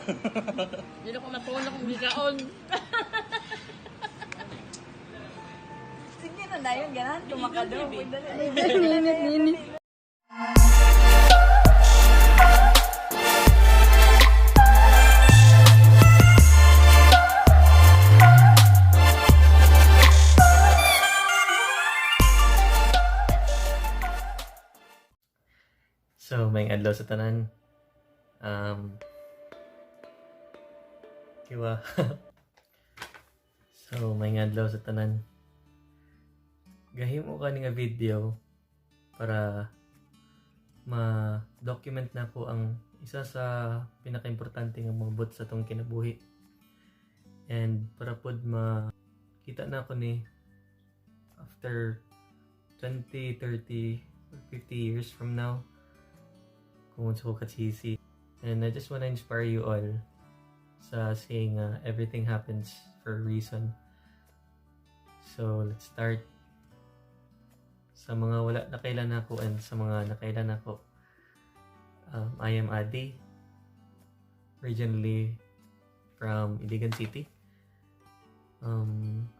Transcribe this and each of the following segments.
Hindi na ko matulog kung gigaon. Sige na yun, ganahan tumakado. Nini. So, may adlaw sa tanan. Kiwa. So, may adlaw sa tanan. Gahimo ka nga video para ma-document na ko ang isa sa pinaka-importante nga mabot sa tong kinabuhi. And para pod makita na ko ni after 20, 30, 50 years from now kung unsa ko katsisi. And I just wanna inspire you all sa saying everything happens for a reason. So, let's start. Sa mga wala nakailan ako and sa mga nakailan ako, I am Adi, originally from Iligan City.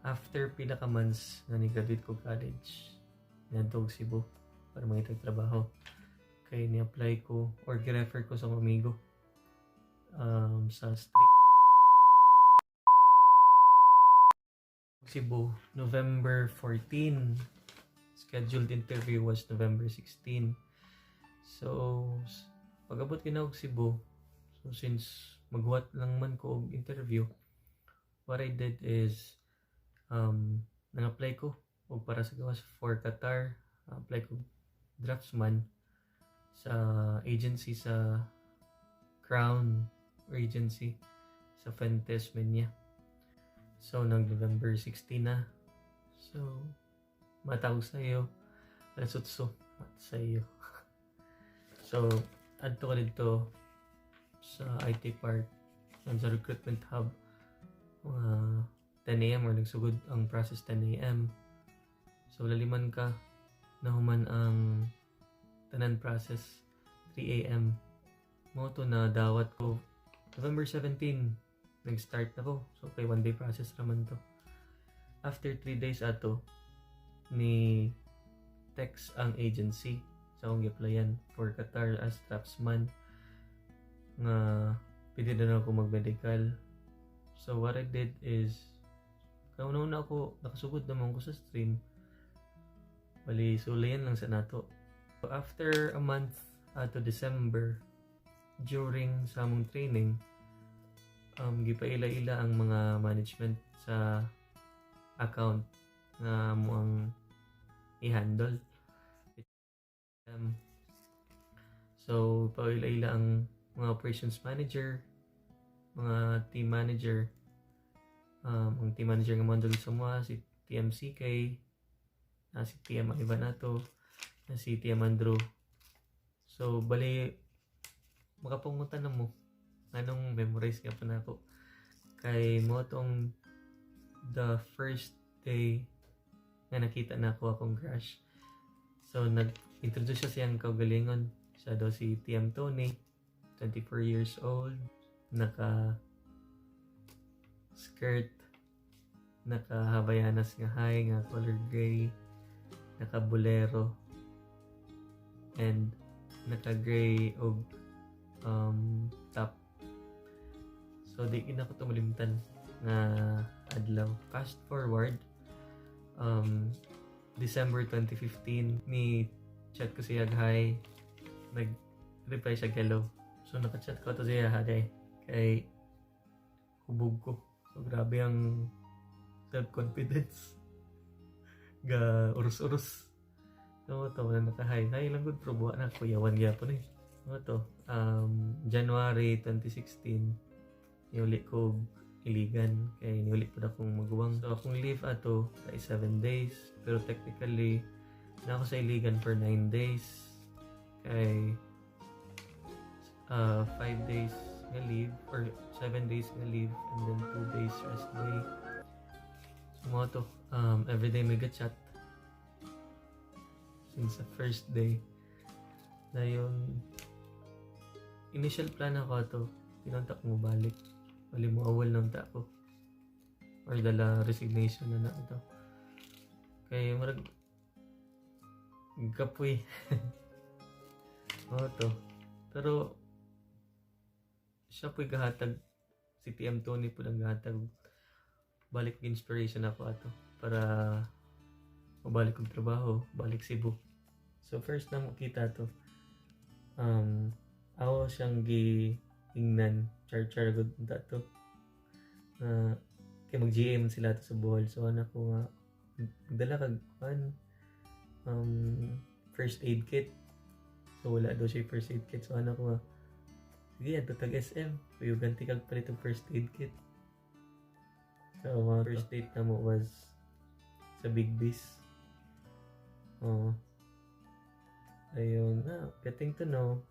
After pila ka months na ni-graduate ko college, nandog Cebu para mangitag trabaho. Kaya ni-apply ko or gi-refer ko sa mga amigo sa street Cebu, November 14. Scheduled interview was November 16. So, pag-abot kinaog Cebu, so since magwat lang man ko og interview, what I did is nang-apply ko o para sa gawas for Qatar, apply ko draftsman sa agency sa Crown Agency sa Fuentes, Menya. So, nag-November 16 na. So, matawag sa iyo. Lasutso. Mat sa iyo. So, adto ka dito sa IT Park sa recruitment hub. 10 a.m. or nagsugod ang process 10 a.m. So, laliman ka. Nahuman ang tanan process 3 a.m. Moto na dawat ko November 17 nag-start na ko. So okay, 1 day process naman to. After 3 days ato ni text ang agency sa akong gi-applyan for Qatar as draftsman nga pwede na ako mag-medical. So what I did is kauna-una ako nakasugod naman ko sa stream. Bali sulayan lang sa nato. So after a month to December, during sa among training, gipaila-ila ang mga management sa account na mo ang i-handle. So paila-ila ang mga operations manager, mga team manager, ang team manager nga mandol sa mga si TMCK, si TM Ivanato, si Tia Mandro. So, bali, makapungutan na mo. Anong memorize ka pa na ako? Kay mo tong the first day na nakita na ako akong crush. So, nag-introduce siya siyang kaugalingon. Siya daw si TM Tony, 24 years old, naka-skirt, naka-habayanas nga high, nga color gray, naka-bolero, and naka-gray og top. So di ina ko tumalimtan nga adlaw. Fast forward December 2015 ni chat ko siya hi, nag-reply siya hello. So naka-chat ko to siya hi kay hubog ko. So grabe ang self-confidence. Ga urus-urus. So, ito, wala naka-hi. Hi lang good, pero buwa na. Kuyawan gyapon eh. Ito, January 2016, niuli ko Iligan. Kaya niuli po na akong maguwang. So, akong leave ato ay 7 days. Pero technically, na ako sa Iligan for 9 days. Kay 5 days nga leave, or 7 days nga leave, and then 2 days rest day. So, mga to, everyday may chat since the first day. Na yung initial plan ako to kinontak mo balik. Wali mo awal ng tako. Or dala resignation na ito. Kaya marag kapoy. To. Pero siya po'y gahatag. Si TM Tony po lang gahatag. Balik inspiration ako ato. Para mabalik kong trabaho. Balik Cebu. So first na mo kita to. Ako siyang giingnan. Char good na to. Kaya mag-GM sila to sa Bohol. So anak ko nga magdala kag first aid kit. So wala daw siya first aid kit. So anak ko nga sige, ato tag SM. Kuyo ganti kag palit og first aid kit. So first date na mo was sa Big Beast. Ayun na, getting to know.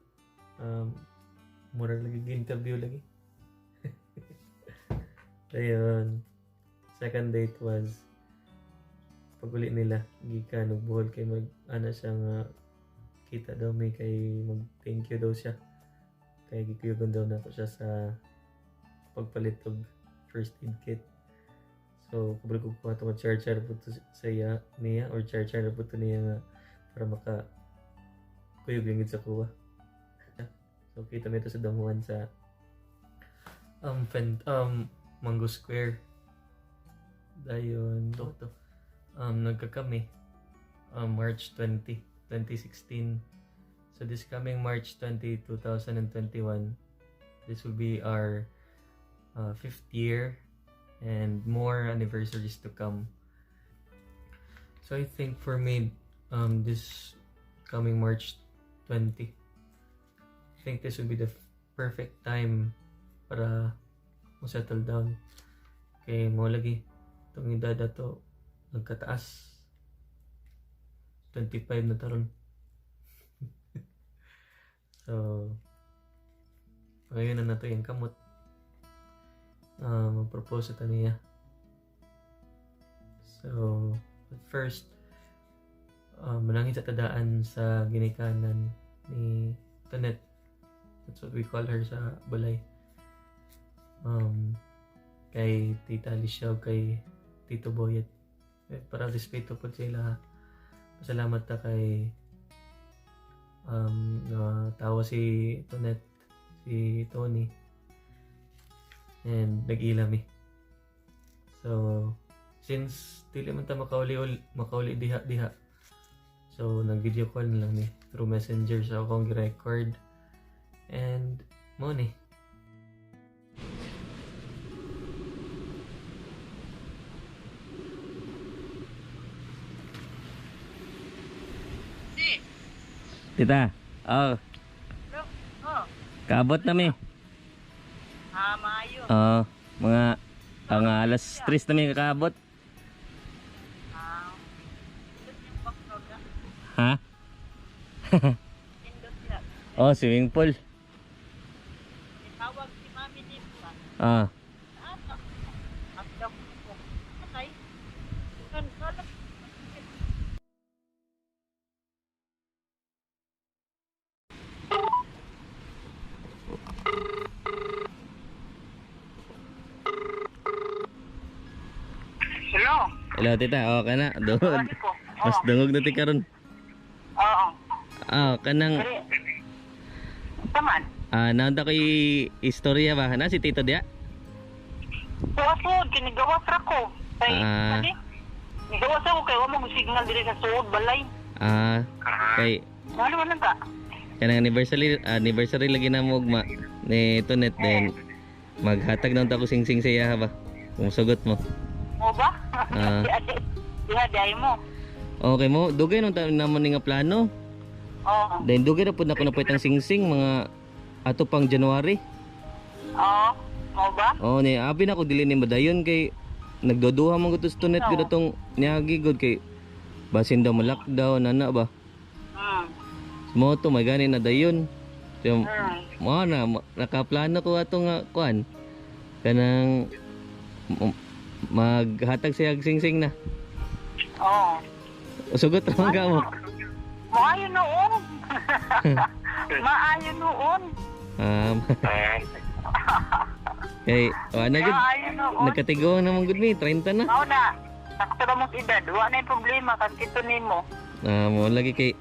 Mura lagi interview lagi. Ayun. Second date was pag-uli nila gikan og Bohol kay mag ana siya nga kita daw may kay mag thank you daw siya kay gikuyugon daw na ko siya sa pagpalit og first aid kit. So kabalo ko pa to char po to saya niya or char po to niya nga para maka kuyog yung sa kuha. So kita mo ito sa damuhan sa Mango Square. Dayon to. Nagkakami March 20, 2016. So this coming March 20, 2021, this will be our 5th year and more anniversaries to come. So I think for me, this coming March 20, I think this will be the perfect time para mo settle down. Kay mo lagi itong edad na to nagkataas. 25 na taron. So ngayon na nato yung kamot. Mag-propose ito niya. So at first manangin sa tadaan sa ginikanan ni Tonet. That's what we call her sa balay. Kay Tita Alicia o kay Tito Boyet. Para respeto po sila. Pasalamat ta kay tawa si Tonet, si Tony, and nag-ilami. So since dili man ta makauli diha, so nag-video call na lang ni through messenger sa akong gi-record and mo ni. Tita, kaabot na mi. Maayo. Mga alas 3 na mi kakaabot. Ha? Swimming pool. Tawag si Mami dito ba? Hello tita, okay na. Doon. Mas dungog na ti karon. Oo. Kanang Taman. nanda ko istorya ba na si Tito dia? Suod, kinigawas ra ko. Kay, nigawas ako kay wala mo signal diri sa suod balay. Kay Ano man lang ka? kanang anniversary lagi na mo ugma ni Tonet then maghatag na ako sing-sing sa iya ba? Kung sugot mo. Mo ba? Diha day mo. Okay mo, dugay nung naman nga plano. Oo. Then dugay na pud na ko napitang sing-sing mga ato pang January. Oo. Mo ba? Ni abi na ko dili ni madayon kay nagdoduha man gud Tonet gud atong niagi gud kay basin daw ma-lockdown ana ba. Mo to magani na dayon. So mo na nakaplano ko atong kuan kanang maghatag siya sing-sing na. Oo. Sugot ra ka mo. Maayo noon. Maayo noon. Kay, na gud. Ayun o. Nagkatigaw naman gud mi, 30 na. Mao na. Sakto ra mo edad. Wa na yung problema kasi ito nimo. Mo lagi kay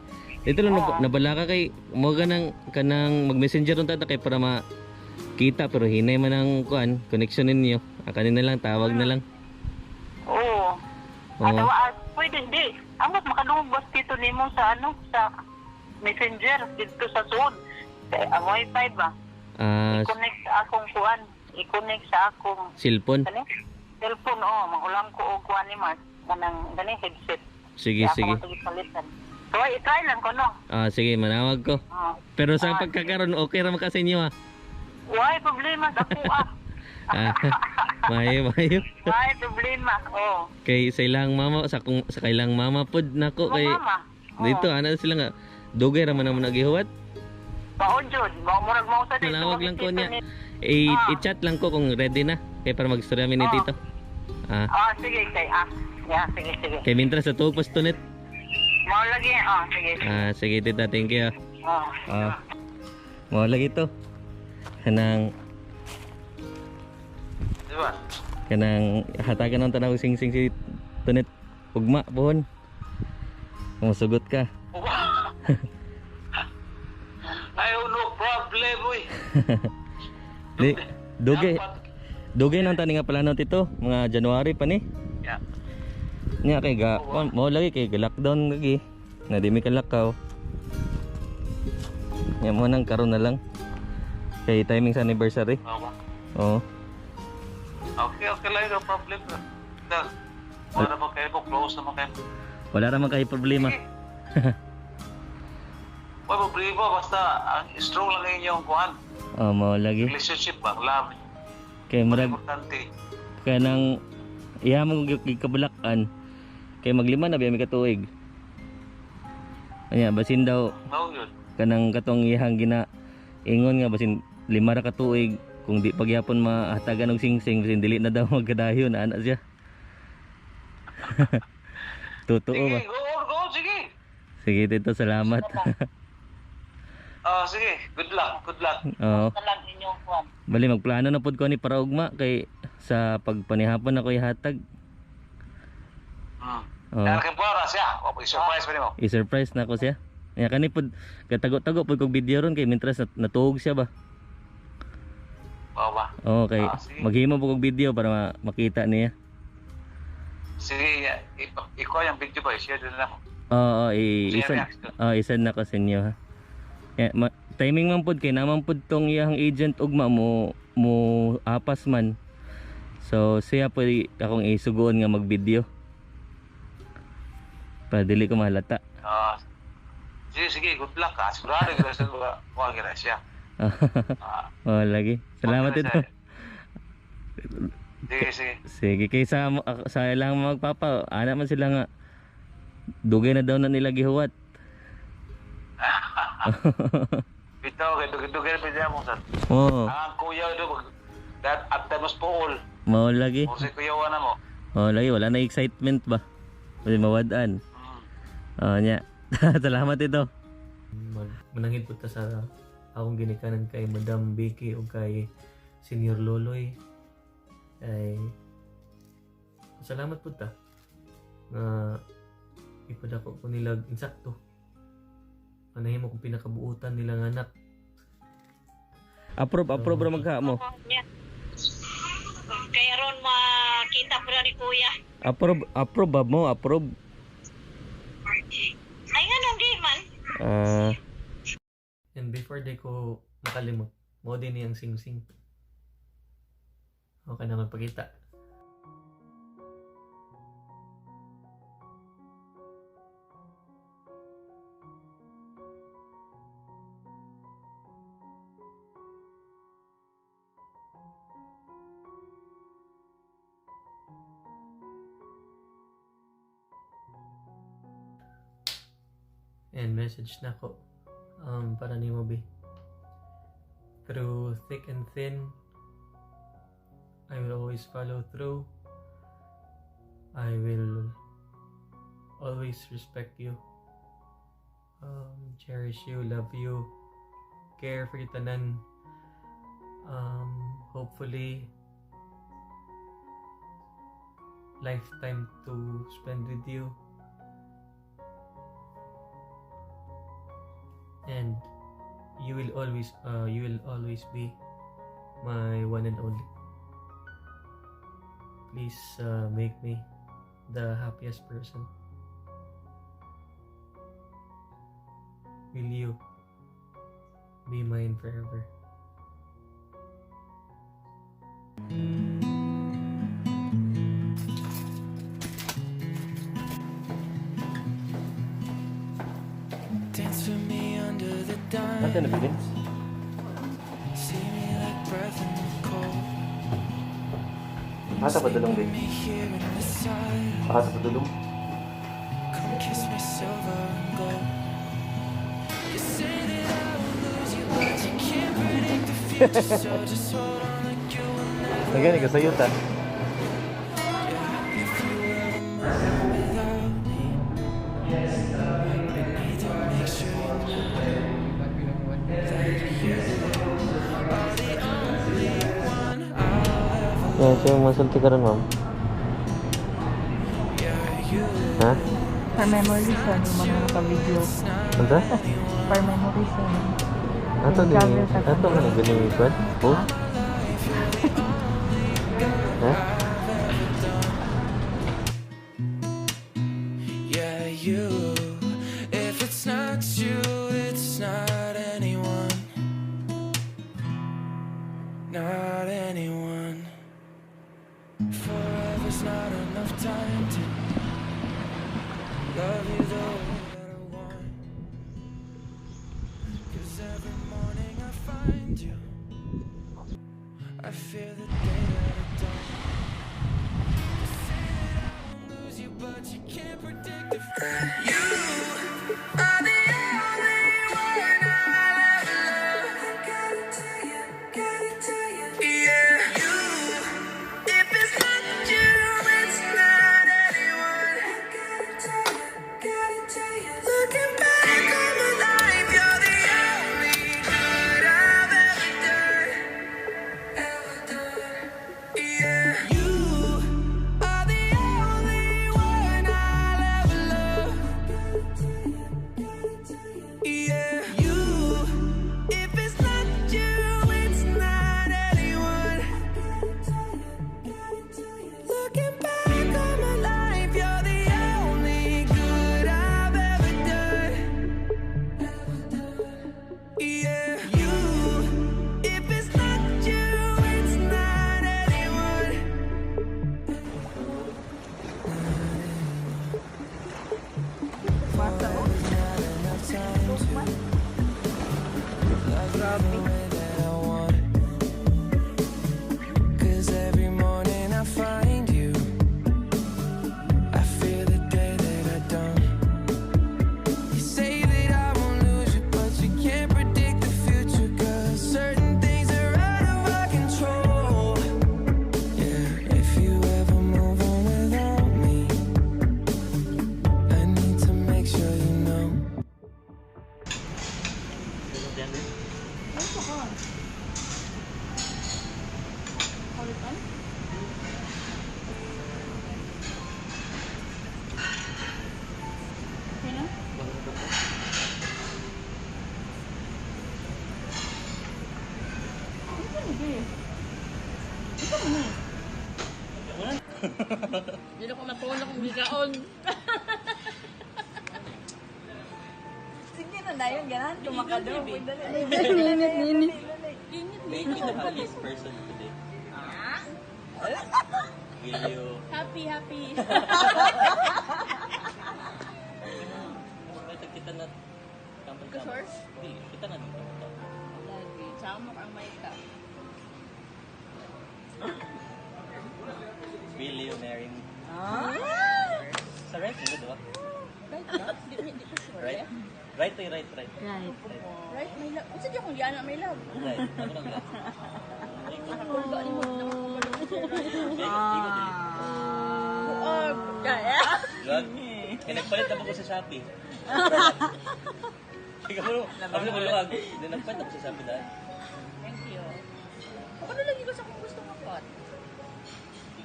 dito lang nabala ka kay mo kanang mag-messenger unta kay para makita pero hinay man ang kuan connection ninyo. Kanina lang tawag na lang. Oo. Oo. Pwede hindi. Amot makalubos dito nimo sa sa messenger dito sa sud. Ang wifi ba? I-connect sa akong kuan. I-connect sa akong Cellphone. cellphone mangulang ko og kuan ni Mars kanang headset. Sige, sige. So, i-try lang ko, no? Sige, manawag ko. Pero sa pagkakaroon, okay ra ka sa inyo, ha? Why problema sa kuha? Mayo. Why problema? Kay sa ilang mama, sa kailang mama pod nako kay Mama. dito ana sila nga dugay ra man namon nagihuwat. Baon jud, murag mo sa dito. Manawag lang ko niya. I-chat lang ko kung ready na kay para mag-istorya mi ni dito. Sige kay sige. Kay mintra sa tuog pastunit. Mao lagi, sige. Sige tita, thank you. Mo lagi to. Kanang Diba? kanang hatagan ng tanaw sing-sing si tunit ugma pohon. Musugot ka. Ayaw, no problem, uy. Di dugay nang tani nga plano tito, mga January pa ni. Yeah. Nya kay mo lagi kay lockdown lagi. Na di mi kalakaw. Nya mo nang karon na lang. Kay timing sa anniversary. Oo. Okay lang, no problem. Wala naman kayo po, close naman kayo. Wala naman kay problema. Wala problema, basta ang strong lang inyong kuhan. Mo lagi. Relationship ba, love. Kay murag Importante. kanang iya mo gikabulakan. Kay maglima na biya mi katuig. Anya basin daw No, yun. kanang katong iyang ingon nga basin 5 ra ka tuig kung di pagyapon mahatagan og singsing basin dili na daw magkadayon ana siya. Totoo ba? Sige, go, sige. Sige tito, salamat. Sige, good luck. Oo. Talag inyong kuan. Bali magplano na pud ko ni para ugma kay sa pagpanihapon ako ihatag. Kaya kayo para siya. I-surprise pa rin mo. I-surprise na ko siya. Nya kani pud gatago-tago pud kog video ron kay mintras natuog siya ba. Oo ba? Oo kay Sige. maghimo po kog video para makita niya. Sige, ikaw yung video ba? Share din na mo. Oo, Share isend na ko sa inyo ha. Timing man pud kay naman pud tong iyang agent ugma mo apas man. So siya pud akong isuguon nga mag-video. Para dili ko mahalata. Sige, good luck. Sigurado ko sa mga gira siya. Lagi. Salamat Okay na, ito. Sige. Sige, kaysa sa ilang magpapa, ana man sila nga dugay na daw na nila gihuwat. Bitaw, dugay na pwede mo sa. Oo, Ang kuya do, that at the most pool. mao lagi. Kung si kuya na mo. Lagi wala na excitement ba? Pwede mawadaan. Nya. Salamat ito. Manangin po ta sa akong ginikanan kay Madam Becky o kay Senior Loloy. Ay salamat po ta nga ipadako ko nila insakto. Anahin mo kung pinakabuutan nilang anak. Approve ra magka mo. Kaya ron makita po ni kuya. Approve ba mo? Approve. Ay nga nung di man. And before di ko makalimot, mo din niyang sing-sing. Okay naman pagkita. And message na ko para ni Moby. Through thick and thin, I will always follow through. I will always respect you, cherish you, love you, care for you tanan. Hopefully, lifetime to spend with you. And you will always be my one and only. Please make me the happiest person. Will you be mine forever? Dance with me under the dime. Ante na bilins? See me like breath in the cold. Asa pa dulong din? Me here in the silence. Asa pa dulong? Come kiss me silver and gold. You say that I will lose you, but you can't predict the future. So just hold on like you will never. Nagani ka sayo ta. If you ever move without me, I need to make sure you know that you are the only one I'll ever. Yeah, siya masulti ka rin, ma'am. Yeah, you. Ha? For memories yan, yung mga naka-video. Anta? For memories yan. Ato din. Ato ka na ganyan ikot? Oh? Ha? Yeah, you. If it's not you, it's not anyone. Not anyone. Forever's not enough time to love you the way that I want. 'Cause every morning I find you, I fear the day that I don't. You say that I won't lose you, but you can't predict the future. You are the only one I'll ever love. Gotta tell you, yeah. You, if it's not you, it's not anyone. Gotta tell you. Looking back on my life, you're the only good I've ever done. Yeah. You are the only one I'll ever love. Yeah. You, if it's not you, it's not anyone. Looking back on my life, you're the only good I've ever done. Yeah. You, if it's not you, it's not anyone. Basta ko. Cause every morning I find you, I fear the day that I don't. You say that I won't lose you, but you can't predict the future. Cause certain things are out of our control. Yeah, if you ever move on without me, I need to make sure you know. Hindi ako natulog kung bigaon. Sige na na yun, ganahan. Tumakado. Init, Nini. Make me the happiest person today. Will you... Happy. Kita na... Kasors? Hindi, kita na dito. Lagi. Samok ang may ka. Will you marry me? Sa right, hindi diba? Right na? Di ko sure. Right? eh. Right, right. Right. Right, may love. Kasi di akong liana may love. Right. Ano lang yan? Nakakulba ni mo. Kaya? Gag? Kaya nagpalit ako sa Shopee. Ikaw mo, ako na maluwag. Nagpalit ako sa Shopee dahil. Thank you. Paano lagi ko sa kung gusto ka pa?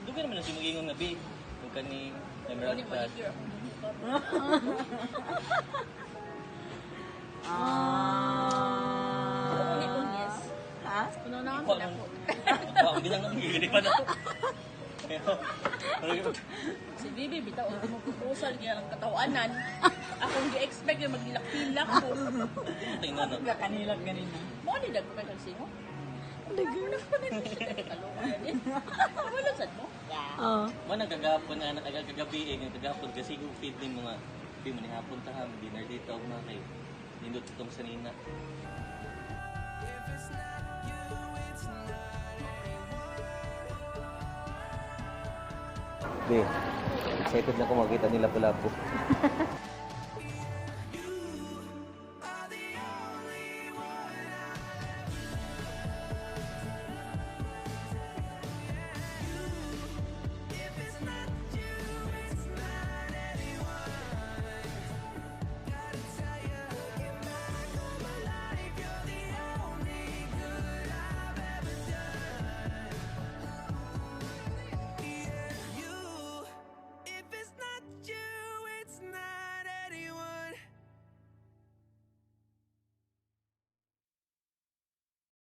Doon ka naman na si mag-ingong na, babe. Doon ka ni Emerald Hindi, Crush. maligir akong bumukar. Ako ni kung yes. Ha? Puno na Ikaw kami nang... ako. Baka bilang nang hihili pa na to. Si Bibi, bitaw ako mo proposal kaya ang katawanan. Akong gi-expect yung maglilak-pilak ko. Tingnan na. Kakanilag ganina. Mo ni dag ko kay singo. Nagulak pa na siya. Kalungan yan. Wala sad mo? Oo. Mo nagagapon na anak agagabi yung tagapon kasi kung feed din mga di man hapon ta ha dinner dito og mga kay nindot itong sanina. Be, excited na ako makita nila pala po.